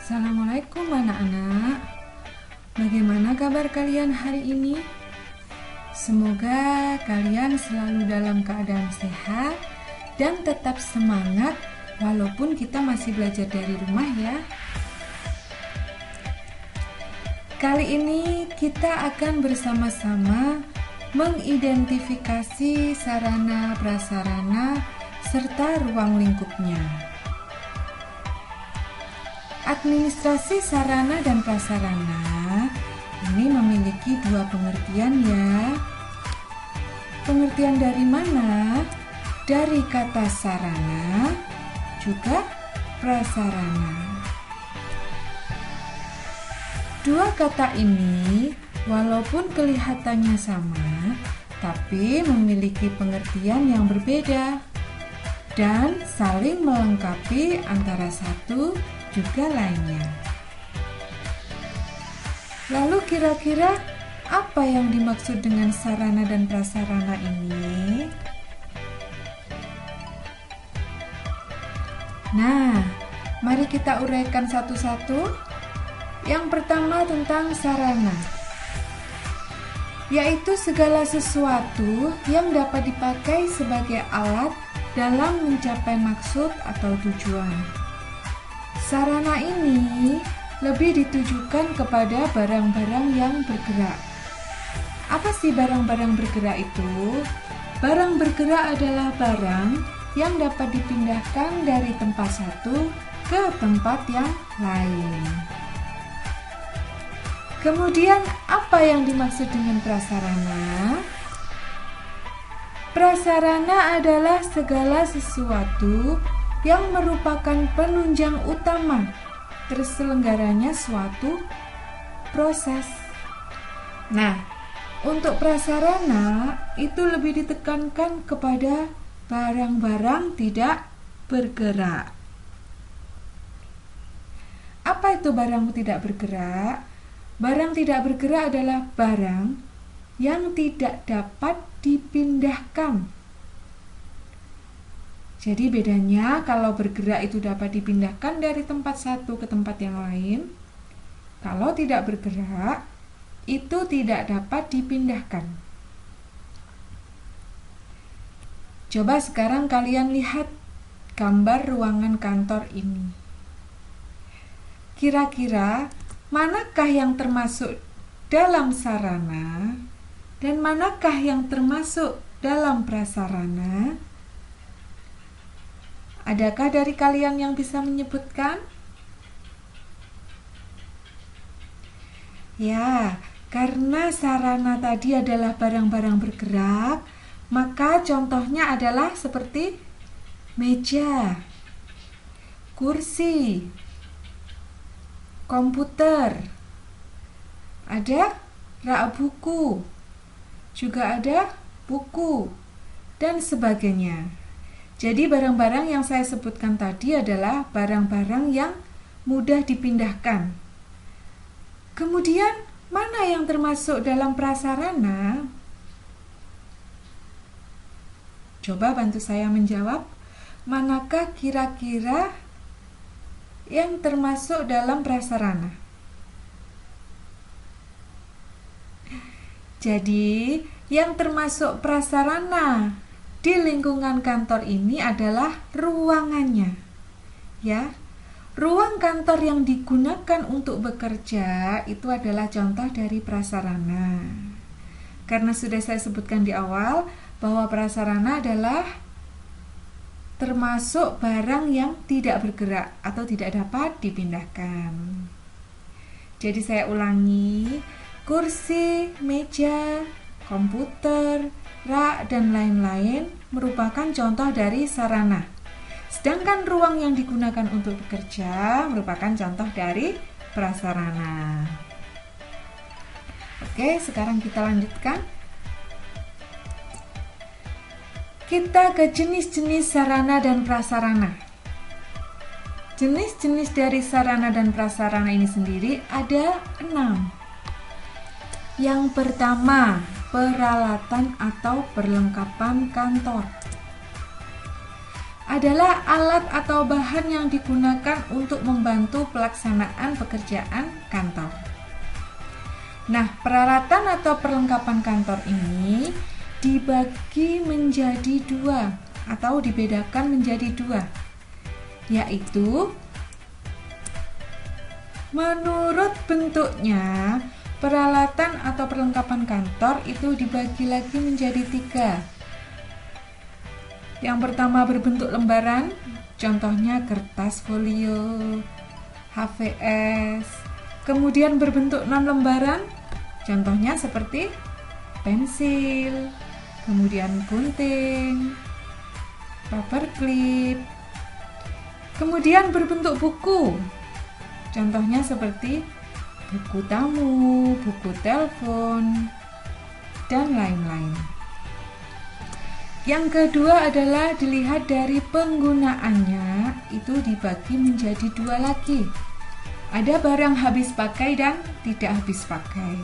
Assalamualaikum anak-anak. Bagaimana kabar kalian hari ini? Semoga kalian selalu dalam keadaan sehat dan tetap semangat walaupun kita masih belajar dari rumah ya. Kali ini kita akan bersama-sama mengidentifikasi sarana prasarana serta ruang lingkupnya. Administrasi sarana dan prasarana ini memiliki dua pengertian ya. Pengertian dari mana? Dari kata sarana juga prasarana. Dua kata ini walaupun kelihatannya sama, tapi memiliki pengertian yang berbeda dan saling melengkapi antara satu juga lainnya. Lalu kira-kira apa yang dimaksud dengan sarana dan prasarana ini? Nah, mari kita uraikan satu-satu. Yang pertama tentang sarana, yaitu segala sesuatu yang dapat dipakai sebagai alat dalam mencapai maksud atau tujuan. Sarana ini lebih ditujukan kepada barang-barang yang bergerak. Apa sih barang-barang bergerak itu? Barang bergerak adalah barang yang dapat dipindahkan dari tempat satu ke tempat yang lain. Kemudian, apa yang dimaksud dengan prasarana? Prasarana adalah segala sesuatu yang merupakan penunjang utama terselenggaranya suatu proses. Nah, untuk prasarana itu lebih ditekankan kepada barang-barang tidak bergerak. Apa itu barang tidak bergerak? Barang tidak bergerak adalah barang yang tidak dapat dipindahkan. Jadi bedanya kalau bergerak itu dapat dipindahkan dari tempat satu ke tempat yang lain. Kalau tidak bergerak itu tidak dapat dipindahkan. Coba sekarang kalian lihat gambar ruangan kantor ini. Kira-kira manakah yang termasuk dalam sarana dan manakah yang termasuk dalam prasarana? Adakah dari kalian yang bisa menyebutkan? Ya, karena sarana tadi adalah barang-barang bergerak, maka contohnya adalah seperti meja, kursi, komputer, ada rak buku, juga ada buku, dan sebagainya. Jadi barang-barang yang saya sebutkan tadi adalah barang-barang yang mudah dipindahkan. Kemudian, mana yang termasuk dalam prasarana? Coba bantu saya menjawab, manakah kira-kira yang termasuk dalam prasarana? Jadi, yang termasuk prasarana di lingkungan kantor ini adalah ruangannya. Ya. Ruang kantor yang digunakan untuk bekerja itu adalah contoh dari prasarana. Karena sudah saya sebutkan di awal bahwa prasarana adalah termasuk barang yang tidak bergerak atau tidak dapat dipindahkan. Jadi saya ulangi, kursi, meja, komputer, rak, dan lain-lain merupakan contoh dari sarana. Sedangkan ruang yang digunakan untuk bekerja merupakan contoh dari prasarana. Oke, sekarang kita lanjutkan. Kita ke jenis-jenis sarana dan prasarana. Jenis-jenis dari sarana dan prasarana ini sendiri ada 6. Yang pertama, peralatan atau perlengkapan kantor. adalah alat atau bahan yang digunakan untuk membantu pelaksanaan pekerjaan kantor. Nah, peralatan atau perlengkapan kantor ini dibagi menjadi dua atau dibedakan menjadi dua, yaitu menurut bentuknya peralatan atau perlengkapan kantor itu dibagi lagi menjadi tiga. Yang pertama berbentuk lembaran, contohnya kertas folio, HVS. Kemudian berbentuk non-lembaran, contohnya seperti pensil, kemudian gunting, paperclip. Kemudian berbentuk buku, contohnya seperti buku tamu, buku telepon, dan lain-lain. Yang kedua adalah dilihat dari penggunaannya, itu dibagi menjadi dua lagi. Ada barang habis pakai dan tidak habis pakai.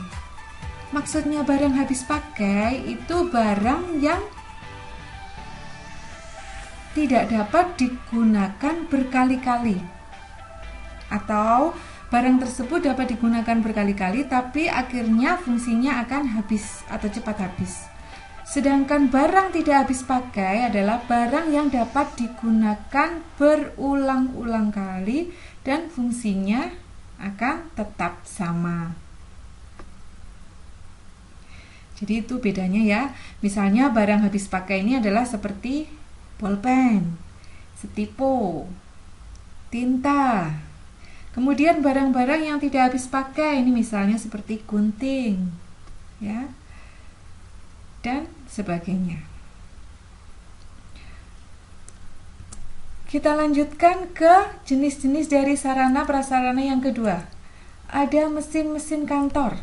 Maksudnya barang habis pakai itu barang yang tidak dapat digunakan berkali-kali, atau barang tersebut dapat digunakan berkali-kali tapi akhirnya fungsinya akan habis atau cepat habis. Sedangkan barang tidak habis pakai adalah barang yang dapat digunakan berulang-ulang kali dan fungsinya akan tetap sama. Jadi itu bedanya ya. Misalnya barang habis pakai ini adalah seperti pulpen, stipo, tinta. Kemudian barang-barang yang tidak habis pakai ini misalnya seperti gunting, ya, dan sebagainya. Kita lanjutkan ke jenis-jenis dari sarana prasarana yang kedua. Ada mesin-mesin kantor,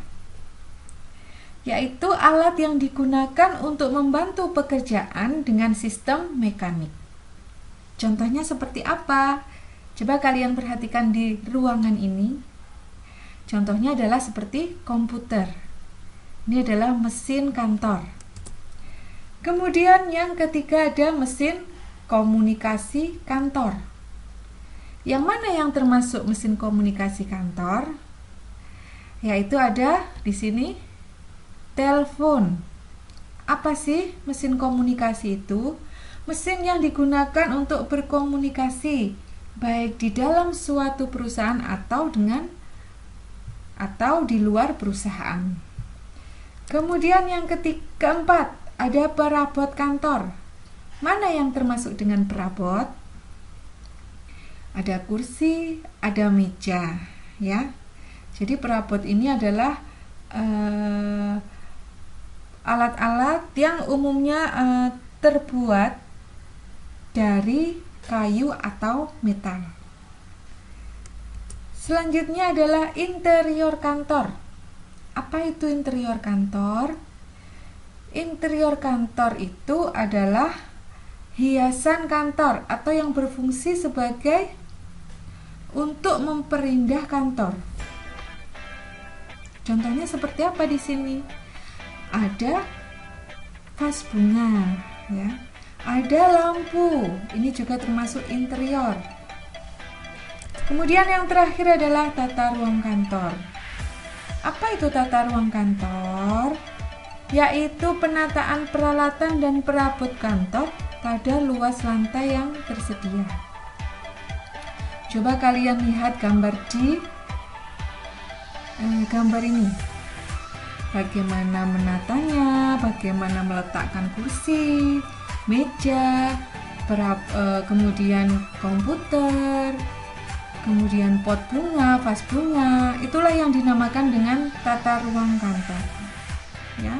yaitu alat yang digunakan untuk membantu pekerjaan dengan sistem mekanik. Contohnya seperti apa? Coba kalian perhatikan di ruangan ini. Contohnya adalah seperti komputer. Ini adalah mesin kantor. Kemudian yang ketiga ada mesin komunikasi kantor. Yang mana yang termasuk mesin komunikasi kantor? Yaitu ada di sini telepon. Apa sih mesin komunikasi itu? Mesin yang digunakan untuk berkomunikasi baik di dalam suatu perusahaan atau di luar perusahaan. Kemudian yang keempat ada perabot kantor. Mana yang termasuk dengan perabot? Ada kursi, ada meja, ya. Jadi perabot ini adalah alat-alat yang umumnya terbuat dari kayu atau metal. Selanjutnya adalah interior kantor. Apa itu interior kantor? Interior kantor itu adalah hiasan kantor atau yang berfungsi sebagai untuk memperindah kantor. Contohnya seperti apa di sini? Ada vas bunga, ya. Ada lampu, ini juga termasuk interior. Kemudian yang terakhir adalah tata ruang kantor. Apa itu tata ruang kantor? Yaitu penataan peralatan dan perabot kantor pada luas lantai yang tersedia. Coba kalian lihat gambar di gambar ini. Bagaimana menatanya, bagaimana meletakkan kursi, meja, kemudian komputer, kemudian pot bunga, vas bunga. Itulah yang dinamakan dengan tata ruang kantor, ya.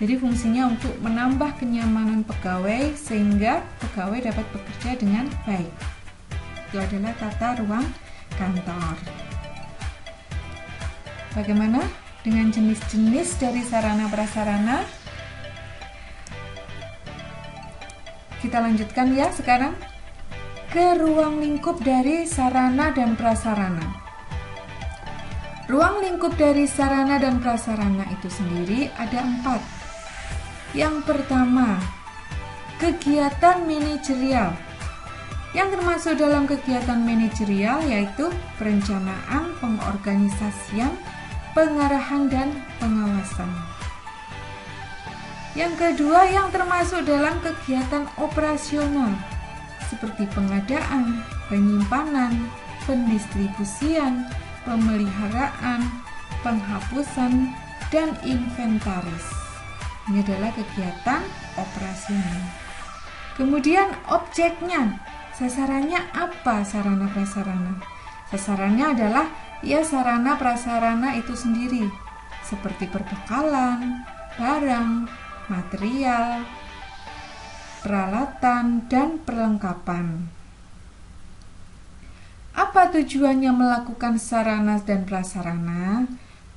Jadi fungsinya untuk menambah kenyamanan pegawai sehingga pegawai dapat bekerja dengan baik. Itu adalah tata ruang kantor. Bagaimana dengan jenis-jenis dari sarana prasarana? Kita lanjutkan ya sekarang ke ruang lingkup dari sarana dan prasarana. Ruang lingkup dari sarana dan prasarana itu sendiri ada 4. Yang pertama, kegiatan manajerial. Yang termasuk dalam kegiatan manajerial yaitu perencanaan, pengorganisasian, pengarahan, dan pengawasan. Yang kedua, yang termasuk dalam kegiatan operasional seperti pengadaan, penyimpanan, pendistribusian, pemeliharaan, penghapusan, dan inventaris. Ini adalah kegiatan operasional. Kemudian objeknya, sasarannya apa sarana prasarana? Sasarannya adalah sarana prasarana itu sendiri, seperti perbekalan, barang, material, peralatan, dan perlengkapan. Apa tujuannya melakukan sarana dan prasarana?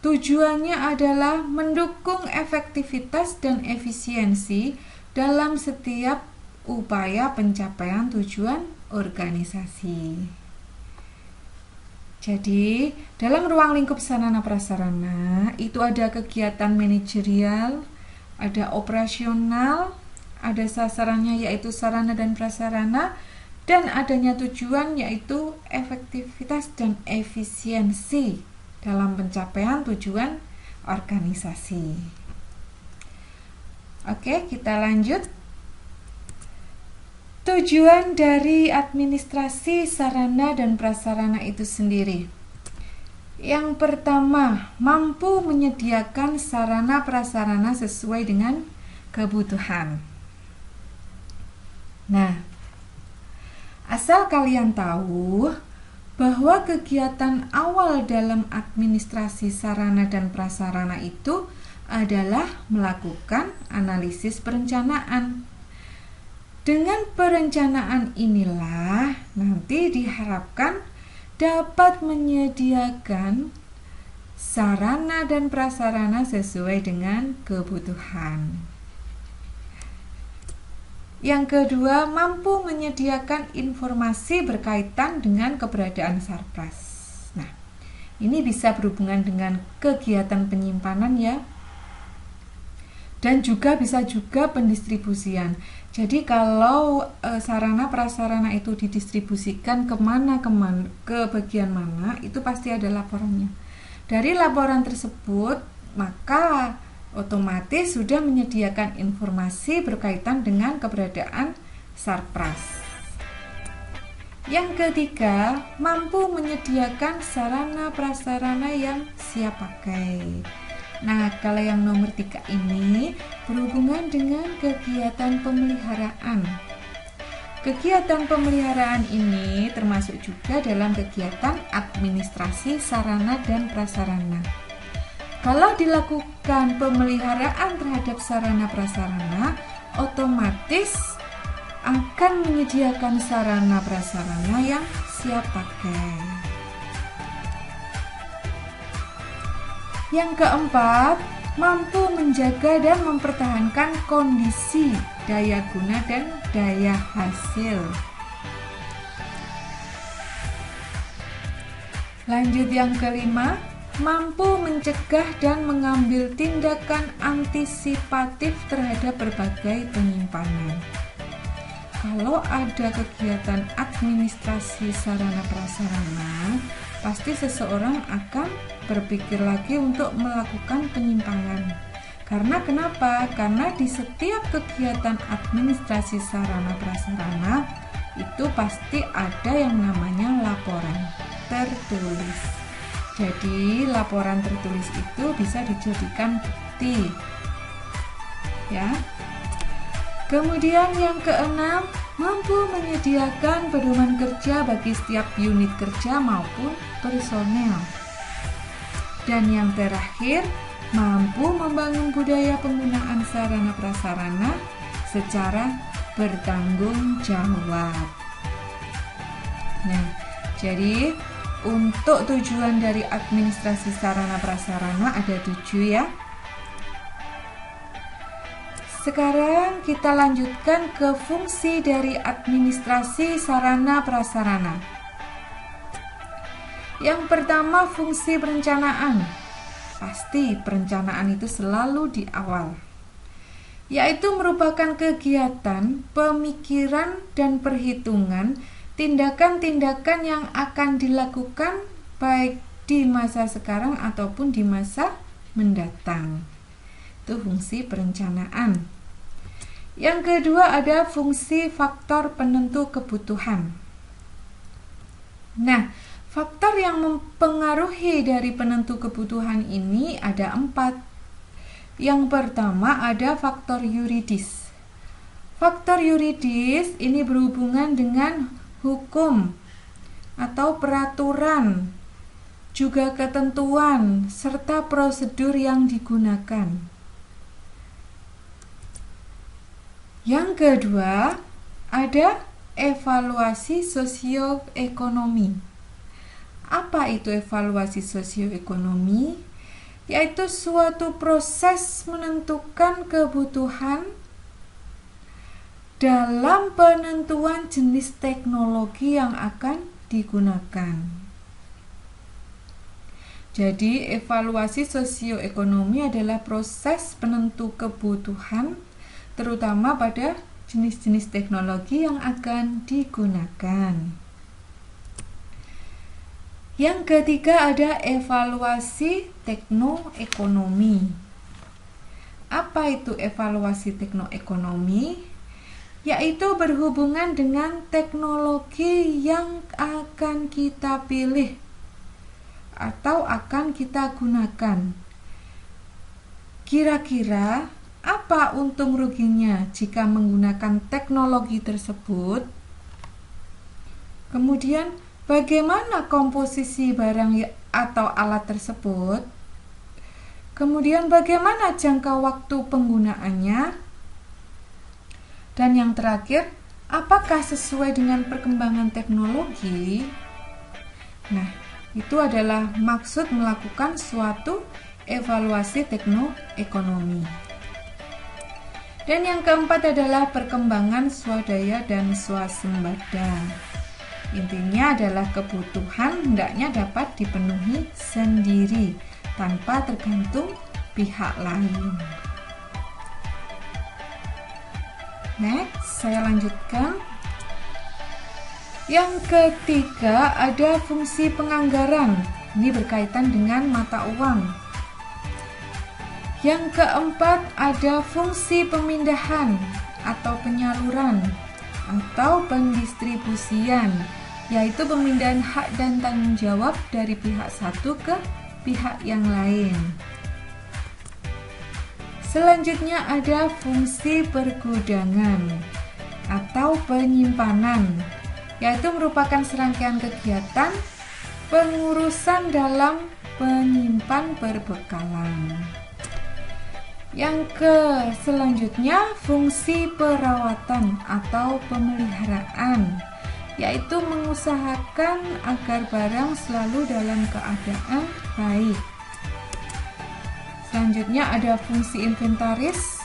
Tujuannya adalah mendukung efektivitas dan efisiensi dalam setiap upaya pencapaian tujuan organisasi. Jadi, dalam ruang lingkup sarana prasarana itu ada kegiatan manajerial, ada operasional, ada sasarannya yaitu sarana dan prasarana, dan adanya tujuan yaitu efektivitas dan efisiensi dalam pencapaian tujuan organisasi. Oke, kita lanjut. Tujuan dari administrasi sarana dan prasarana itu sendiri. Yang pertama, mampu menyediakan sarana prasarana sesuai dengan kebutuhan. Nah, asal kalian tahu bahwa kegiatan awal dalam administrasi sarana dan prasarana itu adalah melakukan analisis perencanaan. Dengan perencanaan inilah nanti diharapkan dapat menyediakan sarana dan prasarana sesuai dengan kebutuhan. Yang kedua, mampu menyediakan informasi berkaitan dengan keberadaan sarpras. Nah, ini bisa berhubungan dengan kegiatan penyimpanan ya, dan juga bisa juga pendistribusian. Jadi kalau sarana prasarana itu didistribusikan kemana, ke bagian mana, itu pasti ada laporannya. Dari laporan tersebut, maka otomatis sudah menyediakan informasi berkaitan dengan keberadaan sarpras. Yang ketiga, mampu menyediakan sarana prasarana yang siap pakai. Nah, kalau yang nomor 3 ini berhubungan dengan kegiatan pemeliharaan. Kegiatan pemeliharaan ini termasuk juga dalam kegiatan administrasi sarana dan prasarana. Kalau dilakukan pemeliharaan terhadap sarana prasarana, otomatis akan menyediakan sarana prasarana yang siap pakai. Yang keempat, mampu menjaga dan mempertahankan kondisi daya guna dan daya hasil. Lanjut yang kelima, mampu mencegah dan mengambil tindakan antisipatif terhadap berbagai penyimpanan. Kalau ada kegiatan administrasi sarana prasarana, pasti seseorang akan berpikir lagi untuk melakukan penyimpangan. Karena kenapa? Karena di setiap kegiatan administrasi sarana prasarana itu pasti ada yang namanya laporan tertulis. Jadi laporan tertulis itu bisa dijadikan bukti. Ya. Kemudian yang keenam, mampu menyediakan pedoman kerja bagi setiap unit kerja maupun personel. Dan yang terakhir, mampu membangun budaya penggunaan sarana prasarana secara bertanggung jawab. Nah, jadi untuk tujuan dari administrasi sarana prasarana ada 7 ya. Sekarang kita lanjutkan ke fungsi dari administrasi sarana prasarana. Yang pertama, fungsi perencanaan. Pasti perencanaan itu selalu di awal, yaitu merupakan kegiatan pemikiran dan perhitungan tindakan-tindakan yang akan dilakukan baik di masa sekarang ataupun di masa mendatang. Itu fungsi perencanaan. Yang kedua ada fungsi faktor penentu kebutuhan. Nah, faktor yang mempengaruhi dari penentu kebutuhan ini ada 4. Yang pertama ada faktor yuridis. Faktor yuridis ini berhubungan dengan hukum atau peraturan, juga ketentuan serta prosedur yang digunakan. Yang kedua, ada evaluasi sosioekonomi. Apa itu evaluasi sosioekonomi? Yaitu suatu proses menentukan kebutuhan dalam penentuan jenis teknologi yang akan digunakan. Jadi, evaluasi sosioekonomi adalah proses penentu kebutuhan terutama pada jenis-jenis teknologi yang akan digunakan. Yang ketiga ada evaluasi teknoekonomi. Apa itu evaluasi teknoekonomi? Yaitu berhubungan dengan teknologi yang akan kita pilih atau akan kita gunakan. Kira-kira apa untung ruginya jika menggunakan teknologi tersebut? Kemudian, bagaimana komposisi barang atau alat tersebut? Kemudian, bagaimana jangka waktu penggunaannya? Dan yang terakhir, apakah sesuai dengan perkembangan teknologi? Nah, itu adalah maksud melakukan suatu evaluasi teknoekonomi. Dan yang keempat adalah perkembangan swadaya dan swasembada. Intinya adalah kebutuhan hendaknya dapat dipenuhi sendiri tanpa tergantung pihak lain. Next, saya lanjutkan. Yang ketiga ada fungsi penganggaran. Ini berkaitan dengan mata uang. Yang keempat ada fungsi pemindahan atau penyaluran atau pendistribusian, yaitu pemindahan hak dan tanggung jawab dari pihak satu ke pihak yang lain. Selanjutnya ada fungsi pergudangan atau penyimpanan, yaitu merupakan serangkaian kegiatan pengurusan dalam penyimpan perbekalan. Yang selanjutnya fungsi perawatan atau pemeliharaan, yaitu mengusahakan agar barang selalu dalam keadaan baik. Selanjutnya ada fungsi inventaris,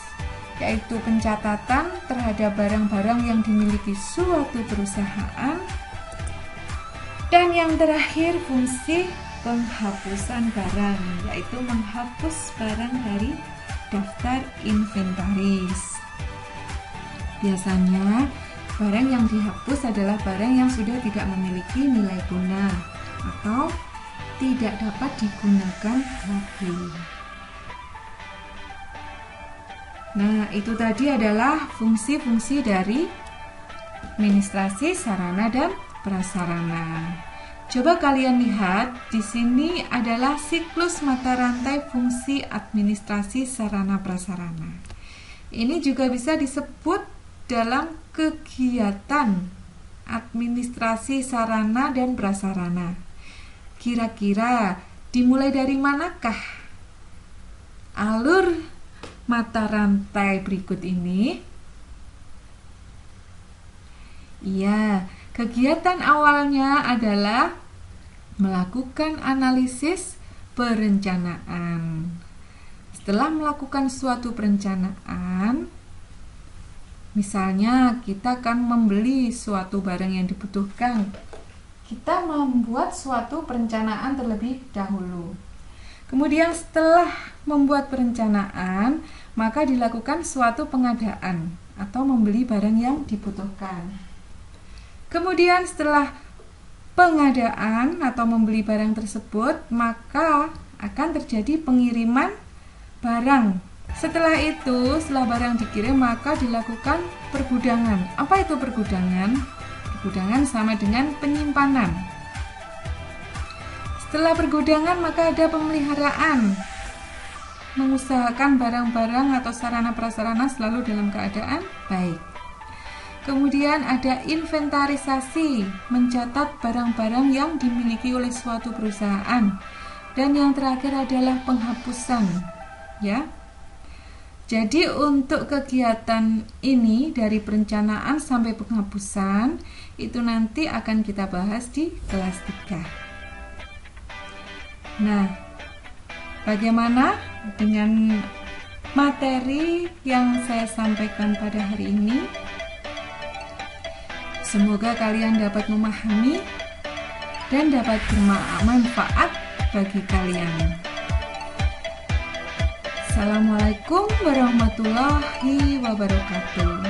yaitu pencatatan terhadap barang-barang yang dimiliki suatu perusahaan. Dan yang terakhir fungsi penghapusan barang, yaitu menghapus barang dari daftar inventaris. Biasanya barang yang dihapus adalah barang yang sudah tidak memiliki nilai guna atau tidak dapat digunakan lagi. Nah, itu tadi adalah fungsi-fungsi dari administrasi sarana dan prasarana. Coba kalian lihat, di sini adalah siklus mata rantai fungsi administrasi sarana prasarana. Ini juga bisa disebut dalam kegiatan administrasi sarana dan prasarana. Kira-kira dimulai dari manakah alur mata rantai berikut ini? Iya, kegiatan awalnya adalah melakukan analisis perencanaan. Setelah melakukan suatu perencanaan, misalnya kita akan membeli suatu barang yang dibutuhkan, kita membuat suatu perencanaan terlebih dahulu. Kemudian setelah membuat perencanaan, maka dilakukan suatu pengadaan atau membeli barang yang dibutuhkan. Kemudian setelah pengadaan atau membeli barang tersebut, maka akan terjadi pengiriman barang. Setelah barang dikirim, maka dilakukan pergudangan. Apa itu pergudangan? Pergudangan sama dengan penyimpanan. Setelah pergudangan, maka ada pemeliharaan, mengusahakan barang-barang atau sarana prasarana selalu dalam keadaan baik. Kemudian ada inventarisasi, mencatat barang-barang yang dimiliki oleh suatu perusahaan. Dan yang terakhir adalah penghapusan, ya. Jadi untuk kegiatan ini dari perencanaan sampai penghapusan itu nanti akan kita bahas di kelas 3. Nah, bagaimana dengan materi yang saya sampaikan pada hari ini? Semoga kalian dapat memahami dan dapat bermanfaat bagi kalian. Assalamualaikum warahmatullahi wabarakatuh.